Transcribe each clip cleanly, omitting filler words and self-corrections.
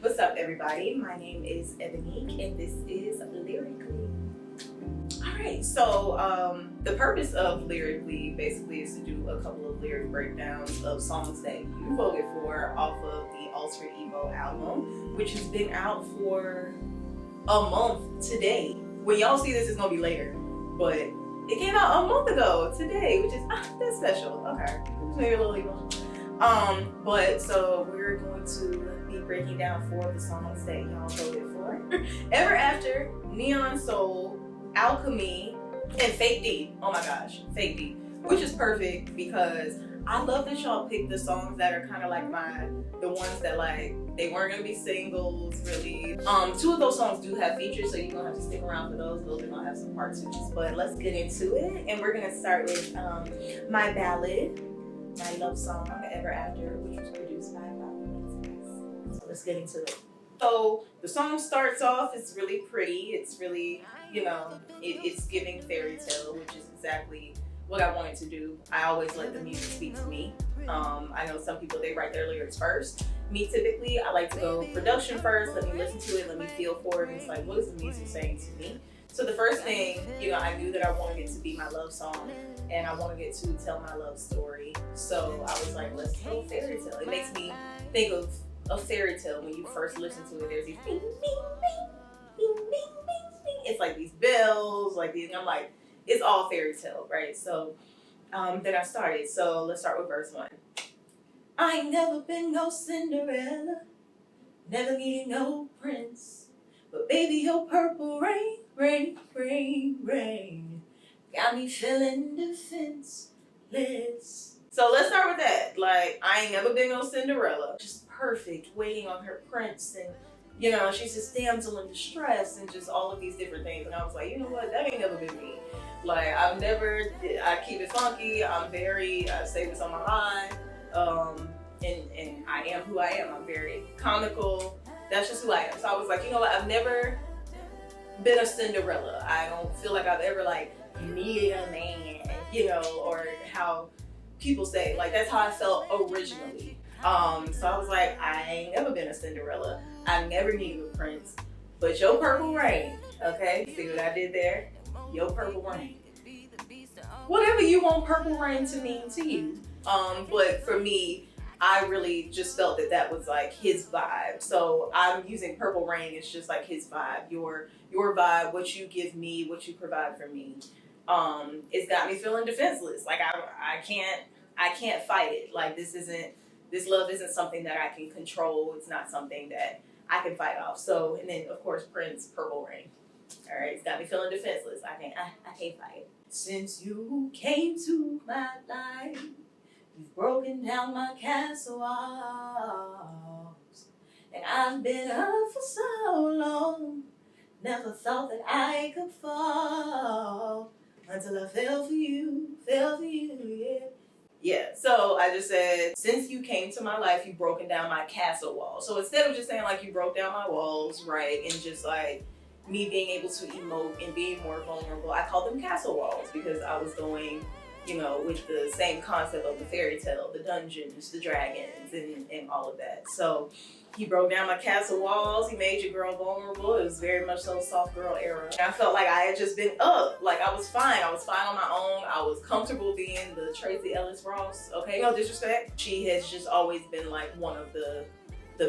What's up, everybody? My name is Ebonique, and this is Lyrically. Alright, so the purpose of Lyrically basically is to do a couple of lyric breakdowns of songs that you voted for off of the alterEBO album, which has been out for a month today. When y'all see this, it's gonna be later, but it came out a month ago today, which is that's special. Okay, maybe a little emo. But so we're going to be breaking down 4 of the songs that y'all voted for. Everafter, Neon Soul, Alchemy, and Fake D. Oh my gosh, Fake D. Which is perfect because I love that y'all picked the songs that are kind of like the ones that like, they weren't gonna be singles really. 2 of those songs do have features, so you're gonna have to stick around for those. Those are gonna have some part 2s, but let's get into it. And we're gonna start with my ballad, my love song, Everafter, which was produced by Bobby Wintons. So let's get into it. So the song starts off, it's really pretty, it's really, you know, it's giving fairy tale, which is exactly what I wanted to do. I always let the music speak to me. I know some people, they write their lyrics first. Me, typically, I like to go production first, let me listen to it, let me feel for it, and it's like, what is the music saying to me? So the first thing, you know, I knew that I wanted it to be my love song, and I wanted it to tell my love story. So I was like, let's go fairy tale. It makes me think of a fairy tale when you first listen to it. There's these bing, bing, bing, bing, bing, bing, bing. It's like these bells, like these, and I'm like, it's all fairy tale, right? So then I started. So let's start with verse 1. I ain't never been no Cinderella, never needed no prince, but baby, your purple rain, rain, rain, rain, got me feeling defenseless. So let's start with that. Like, I ain't never been no Cinderella. Just perfect, waiting on her prince, and you know, she's this damsel in distress, and just all of these different things. And I was like, you know what, that ain't never been me. Like, I keep it funky. I'm very, I say what's on my mind. And I am who I am. I'm very comical. That's just who I am. So I was like, you know what, I've never been a Cinderella. I don't feel like I've ever like needed a man, you know, or how people say, like, that's how I felt originally. So I was like, I ain't never been a Cinderella. I never needed a prince, but your purple rain, okay? See what I did there? Your purple rain. Whatever you want purple rain to mean to you. But for me, I really just felt that that was like his vibe. So I'm using purple rain. It's just like his vibe, your vibe, what you give me, what you provide for me. It's got me feeling defenseless. Like I can't fight it. Like this love isn't something that I can control. It's not something that I can fight off. So, and then of course Prince, Purple Rain. All right, it's got me feeling defenseless. I can't fight it. Since you came to my life, you've broken down my castle walls, and I've been up for so long. Never thought that I could fall until I fell for you, yeah. Yeah, so I just said, since you came to my life, you've broken down my castle walls. So instead of just saying like you broke down my walls, right, and just like me being able to emote and being more vulnerable, I call them castle walls because I was going, you know, with the same concept of the fairy tale, the dungeons, the dragons, and all of that. So he broke down my castle walls, he made your girl vulnerable. It was very much so soft girl era. And I felt like I had just been up. Like I was fine on my own. I was comfortable being the Tracy Ellis Ross, okay? No disrespect. She has just always been like one of the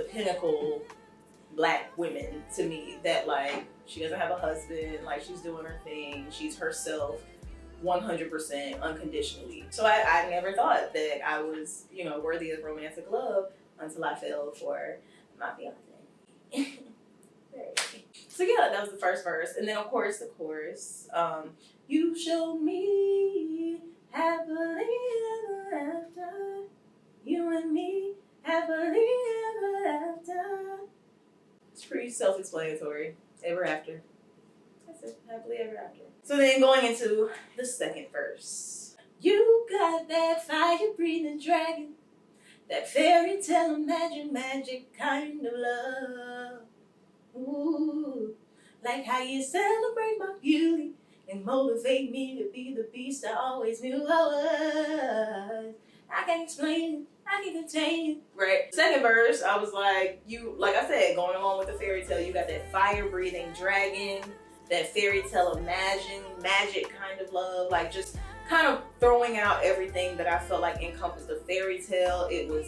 pinnacle Black women to me that like, she doesn't have a husband, like she's doing her thing, she's herself 100% unconditionally. So I never thought that I was, you know, worthy of romantic love until I fell for my fiance. So yeah, that was the first verse. And then of course the chorus. You showed me happily ever after. You and me happily ever after. It's pretty self-explanatory. Ever after. That's it. Happily ever after. So then going into the second verse. You got that fire-breathing dragon, that fairy tale imagined magic kind of love. Ooh, like how you celebrate my beauty and motivate me to be the beast I always knew I was. I can't explain it, I can contain you. Right. Second verse, I was like, like I said, going along with the fairy tale, you got that fire-breathing dragon, that fairy tale magic kind of love, like just kind of throwing out everything that I felt like encompassed a fairy tale. It was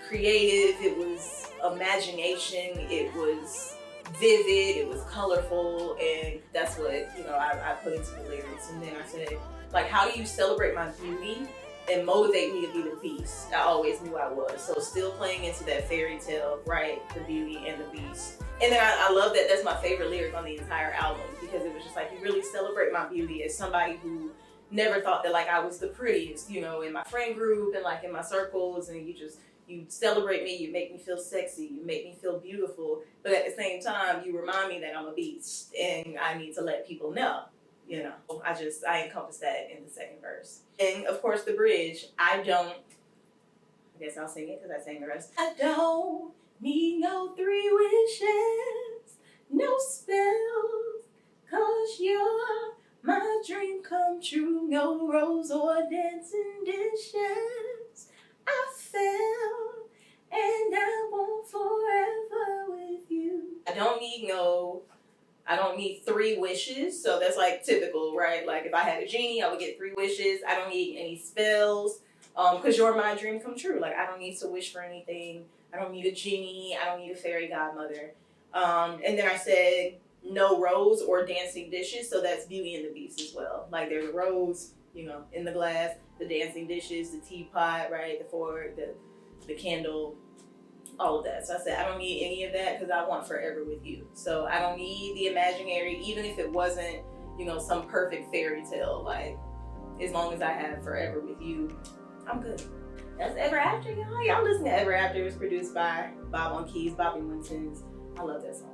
creative, it was imagination, it was vivid, it was colorful, and that's what, I put into the lyrics. And then I said, like, how do you celebrate my beauty and motivate me to be the beast I always knew I was? So still playing into that fairy tale, right? The beauty and the beast. And then I love that that's my favorite lyric on the entire album, because it was just like, you really celebrate my beauty as somebody who never thought that like I was the prettiest, in my friend group and like in my circles, and you celebrate me, you make me feel sexy, you make me feel beautiful, but at the same time, you remind me that I'm a beast and I need to let people know, I encompass that in the second verse. And of course the bridge, I guess I'll sing it because I sang the rest. I don't need no 3 wishes, no spells, 'cause you're my dream come true, no rose or dancing dishes. I fell and I want forever with you. I don't need 3 wishes, so that's like typical, right? Like if I had a genie, I would get 3 wishes. I don't need any spells, because you're my dream come true. Like I don't need to wish for anything. I don't need a genie. I don't need a fairy godmother. And then I said no rose or dancing dishes, so that's Beauty and the Beast as well. Like there's a rose, in the glass, the dancing dishes, the teapot, right, the fork, the candle, all of that. So I said I don't need any of that because I want forever with you. So I don't need the imaginary, even if it wasn't, some perfect fairy tale. Like as long as I have forever with you, I'm good. That's Everafter, y'all. Y'all listen to Everafter. It was produced by Bob on keys, Bobby Wintons. I love that song.